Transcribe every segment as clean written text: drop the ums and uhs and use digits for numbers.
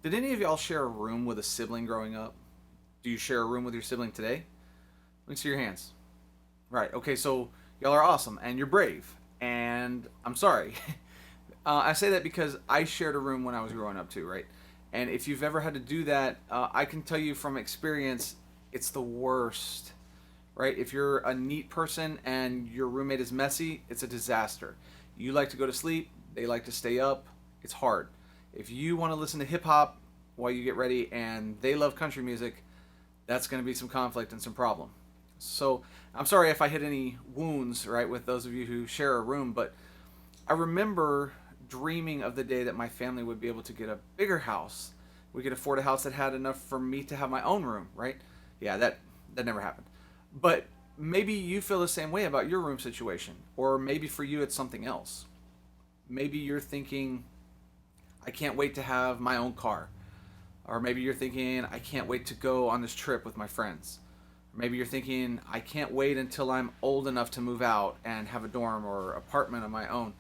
Did any of y'all share a room with a sibling growing up? Do you share a room with your sibling today? Let me see your hands. Right. Okay. So y'all are awesome and you're brave. And I'm sorry. I say that because I shared a room when I was growing up too, right? And if you've ever had to do that, I can tell you from experience, it's the worst, right? If you're a neat person and your roommate is messy, it's a disaster. You like to go to sleep, they like to stay up, it's hard. If you want to listen to hip hop while you get ready and they love country music, that's going to be some conflict and some problem. So I'm sorry if I hit any wounds, right, with those of you who share a room, but I remember dreaming of the day that my family would be able to get a bigger house. We could afford a house that had enough for me to have my own room, right? Yeah, that never happened. But maybe you feel the same way about your room situation, or maybe for you it's something else. Maybe you're thinking, I can't wait to have my own car. Or maybe you're thinking, I can't wait to go on this trip with my friends. Or maybe you're thinking, I can't wait until I'm old enough to move out and have a dorm or apartment of my own.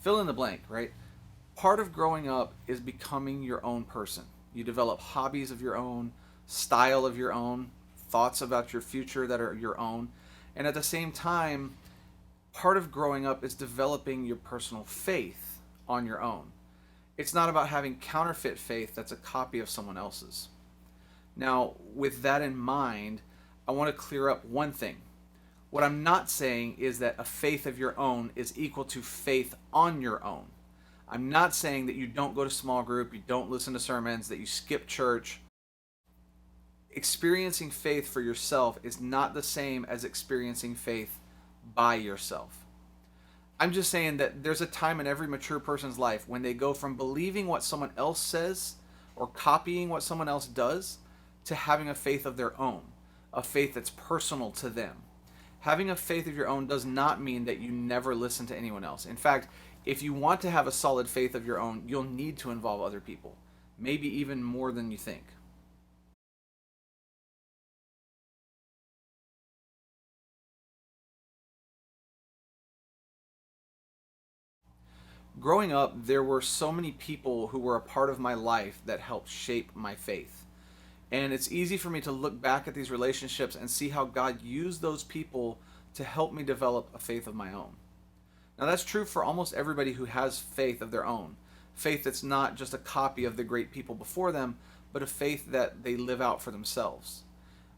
Fill in the blank, right? Part of growing up is becoming your own person. You develop hobbies of your own, style of your own, thoughts about your future that are your own. And at the same time, part of growing up is developing your personal faith on your own. It's not about having counterfeit faith that's a copy of someone else's. Now, with that in mind, I want to clear up one thing. What I'm not saying is that a faith of your own is equal to faith on your own. I'm not saying that you don't go to small group, you don't listen to sermons, that you skip church. Experiencing faith for yourself is not the same as experiencing faith by yourself. I'm just saying that there's a time in every mature person's life when they go from believing what someone else says or copying what someone else does to having a faith of their own, a faith that's personal to them. Having a faith of your own does not mean that you never listen to anyone else. In fact, if you want to have a solid faith of your own, you'll need to involve other people, maybe even more than you think. Growing up, there were so many people who were a part of my life that helped shape my faith. And it's easy for me to look back at these relationships and see how God used those people to help me develop a faith of my own. Now, that's true for almost everybody who has faith of their own. Faith that's not just a copy of the great people before them, but a faith that they live out for themselves.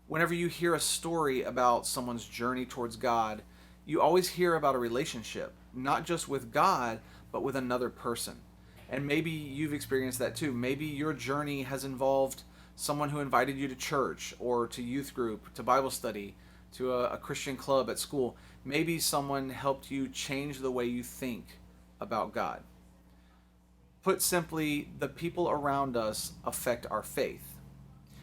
Whenever you hear a story about someone's journey towards God, you always hear about a relationship, not just with God, but with another person. And maybe you've experienced that too. Maybe your journey has involved someone who invited you to church or to youth group, to Bible study, to a Christian club at school. Maybe someone helped you change the way you think about God. Put simply, the people around us affect our faith.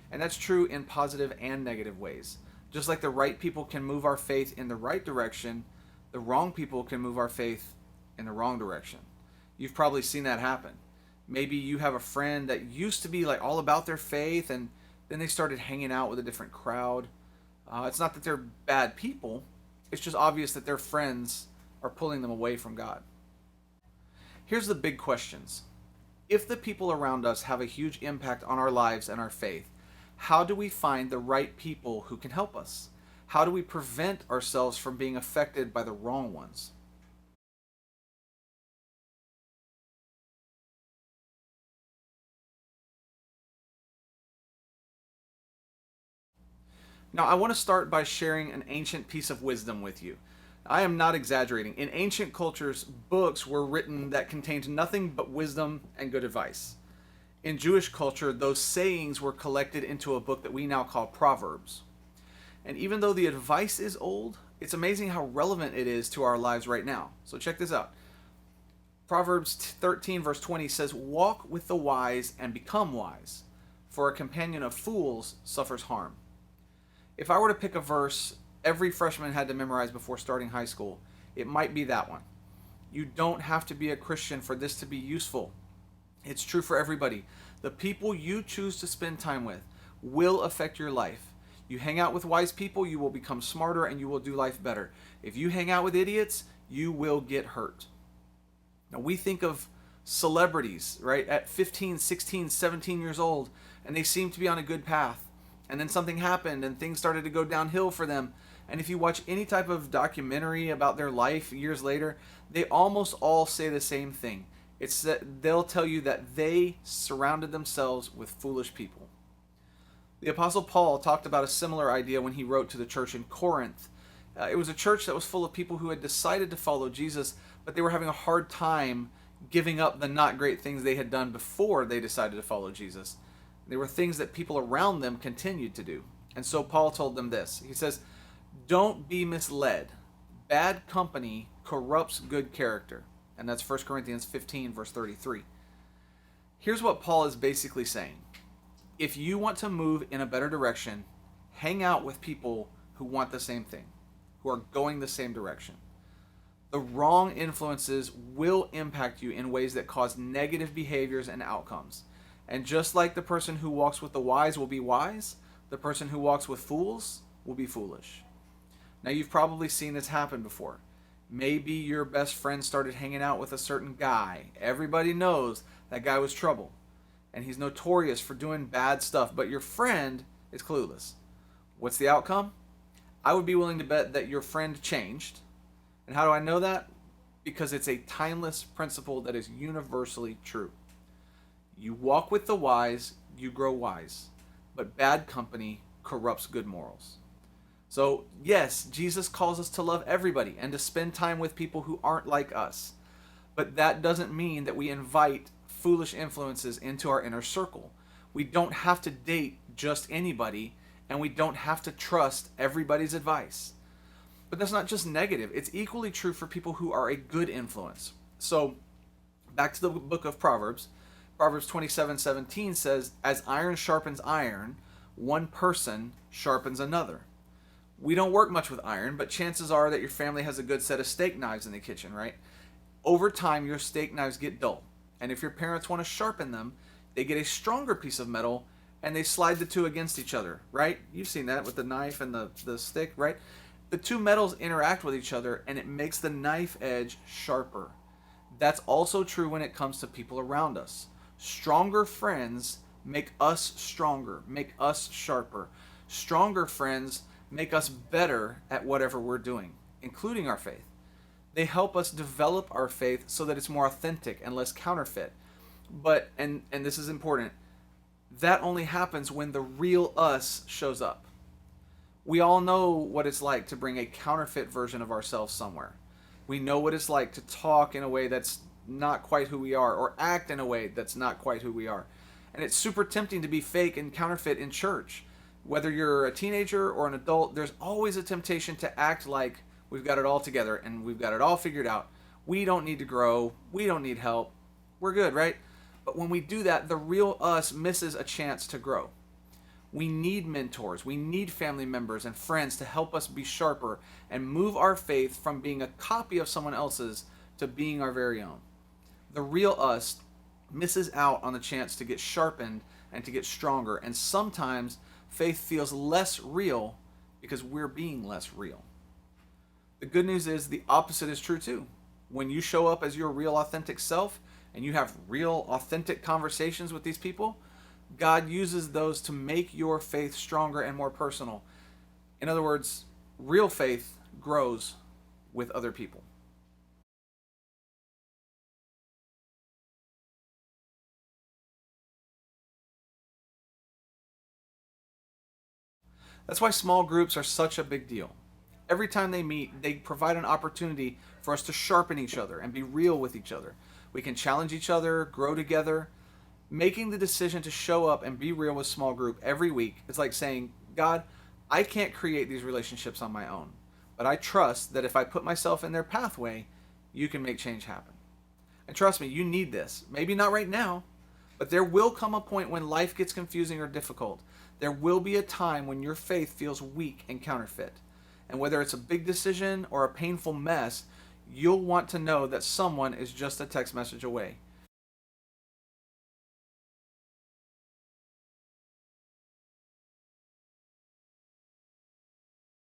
And that's true in positive and negative ways. Just like the right people can move our faith in the right direction, the wrong people can move our faith in the wrong direction. You've probably seen that happen. Maybe you have a friend that used to be like all about their faith and then they started hanging out with a different crowd. It's not that they're bad people, it's just obvious that their friends are pulling them away from God. Here's the big questions. If the people around us have a huge impact on our lives and our faith, how do we find the right people who can help us? How do we prevent ourselves from being affected by the wrong ones? Now, I want to start by sharing an ancient piece of wisdom with you. I am not exaggerating. In ancient cultures, books were written that contained nothing but wisdom and good advice. In Jewish culture, those sayings were collected into a book that we now call Proverbs. And even though the advice is old, it's amazing how relevant it is to our lives right now. So check this out. Proverbs 13, verse 20 says, "Walk with the wise and become wise, for a companion of fools suffers harm." If I were to pick a verse every freshman had to memorize before starting high school, it might be that one. You don't have to be a Christian for this to be useful. It's true for everybody. The people you choose to spend time with will affect your life. You hang out with wise people, you will become smarter and you will do life better. If you hang out with idiots, you will get hurt. Now, we think of Celebrities, right, at 15, 16, 17 years old, and they seem to be on a good path. And then something happened and things started to go downhill for them. And if you watch any type of documentary about their life years later, they almost all say the same thing. It's that they'll tell you that they surrounded themselves with foolish people. The Apostle Paul talked about a similar idea when he wrote to the church in Corinth. It was a church that was full of people who had decided to follow Jesus, but they were having a hard time giving up the not great things they had done before they decided to follow Jesus. They were things that people around them continued to do. And so Paul told them this. He says, "Don't be misled. Bad company corrupts good character." And that's 1 Corinthians 15, verse 33. Here's what Paul is basically saying. If you want to move in a better direction, hang out with people who want the same thing, who are going the same direction. The wrong influences will impact you in ways that cause negative behaviors and outcomes. And just like the person who walks with the wise will be wise, the person who walks with fools will be foolish. Now, you've probably seen this happen before. Maybe your best friend started hanging out with a certain guy. Everybody knows that guy was trouble, and he's notorious for doing bad stuff, but your friend is clueless. What's the outcome? I would be willing to bet that your friend changed. And how do I know that? Because it's a timeless principle that is universally true. You walk with the wise, you grow wise. But bad company corrupts good morals. So, yes, Jesus calls us to love everybody and to spend time with people who aren't like us. But that doesn't mean that we invite foolish influences into our inner circle. We don't have to date just anybody, and we don't have to trust everybody's advice. But that's not just negative. It's equally true for people who are a good influence. So, back to the book of Proverbs. Proverbs 27:17 says, "As iron sharpens iron, one person sharpens another." We don't work much with iron, but chances are that your family has a good set of steak knives in the kitchen, right? Over time, your steak knives get dull. And if your parents want to sharpen them, they get a stronger piece of metal and they slide the two against each other, right? You've seen that with the knife and the stick, right? The two metals interact with each other and it makes the knife edge sharper. That's also true when it comes to people around us. Stronger friends make us stronger, make us sharper. Stronger friends make us better at whatever we're doing, including our faith. They help us develop our faith so that it's more authentic and less counterfeit. But, and this is important, that only happens when the real us shows up. We all know what it's like to bring a counterfeit version of ourselves somewhere. We know what it's like to talk in a way that's not quite who we are, or act in a way that's not quite who we are. And it's super tempting to be fake and counterfeit in church. Whether you're a teenager or an adult, there's always a temptation to act like we've got it all together and we've got it all figured out. We don't need to grow. We don't need help. We're good, right? But when we do that, the real us misses a chance to grow. We need mentors. We need family members and friends to help us be sharper and move our faith from being a copy of someone else's to being our very own. The real us misses out on the chance to get sharpened and to get stronger. And sometimes faith feels less real because we're being less real. The good news is the opposite is true too. When you show up as your real authentic self and you have real authentic conversations with these people, God uses those to make your faith stronger and more personal. In other words, real faith grows with other people. That's why small groups are such a big deal. Every time they meet, they provide an opportunity for us to sharpen each other and be real with each other. We can challenge each other, grow together. Making the decision to show up and be real with small group every week is like saying, God, I can't create these relationships on my own, but I trust that if I put myself in their pathway, you can make change happen. And trust me, you need this. Maybe not right now, but there will come a point when life gets confusing or difficult. There will be a time when your faith feels weak and counterfeit. And whether it's a big decision or a painful mess, you'll want to know that someone is just a text message away.